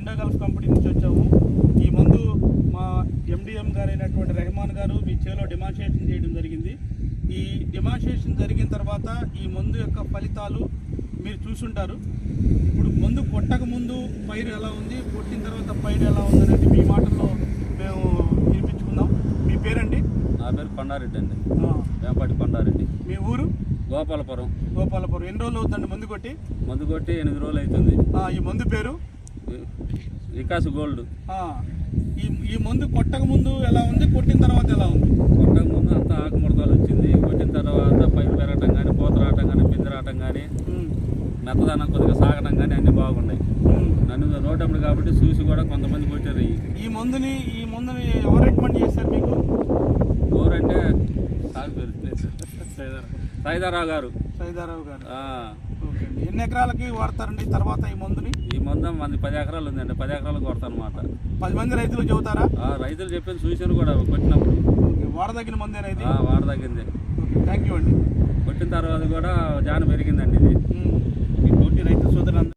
Indo Gulf company నుంచి వచ్చాము. ఈ మందు మా ఎండిఎం గారు అయినటువంటి రెహమాన్ గారు మీ చేలో డెమాన్స్ట్రేషన్ చేయడం జరిగింది. ఈ డెమాన్స్ట్రేషన్ జరిగిన తర్వాత ఈ మందు యొక్క ఫలితాలు మీరు చూసుంటారు. ఇప్పుడు మందు కొట్టక ముందు పైరు ఎలా ఉంది, కొట్టిన తర్వాత పైరు ఎలా ఉంది అనేది మీ మాటల్లో మేము వినిపించుకుందాం. మీ పేరండి? నా పేరు కొండారెడ్డి అండి, వేంపాటి కొండారెడ్డి. మీ ఊరు? గోపాలపురం. గోపాలపురం. ఎన్ని రోజులు అవుతుందండి మందు కొట్టి? 8 రోజులు అవుతుంది. ఈ మందు పేరు వికాస్ గోల్డ్. ఈ మందు కొట్టక ముందు ఎలా ఉంది, కొట్టిన తర్వాత ఎలా ఉంది? కొట్టక ముందు అంతా ఆకుముడతలు వచ్చింది, కొట్టిన తర్వాత పైరు పెరగటం కానీ, పూత రావటం కానీ, పిండి రావటం కానీ, మెత్తదనం కొద్దిగా సాగడం కానీ అన్నీ బాగున్నాయి. నన్ను రోడ్డు కాబట్టి చూసి కూడా కొంతమంది కొట్టారు. ఈ మందుని ఎవరు రికమెండ్ చేశారు మీకు? ఎవరంటే సైదారావు గారు. సైదారావు గారు. ఓకే. ఎన్ని ఎకరాలకి వాడతారండి తర్వాత ఈ మందుని? ఈ మందు మంది 10 ఎకరాలు ఉందండి, 10 ఎకరాలకు కొడతాను అనమాట. 10 మంది రైతులు చెబుతారా? రైతులు చెప్పిన చూసారు కూడా కొట్టినప్పుడు. వాడదగిన మందేనా ఇది? వాడదగింది. థ్యాంక్ యూ అండి. కొట్టిన తర్వాత కూడా జాన పెరిగిందండి ఇది. ఈ తోటి రైతు సోదరులందరూ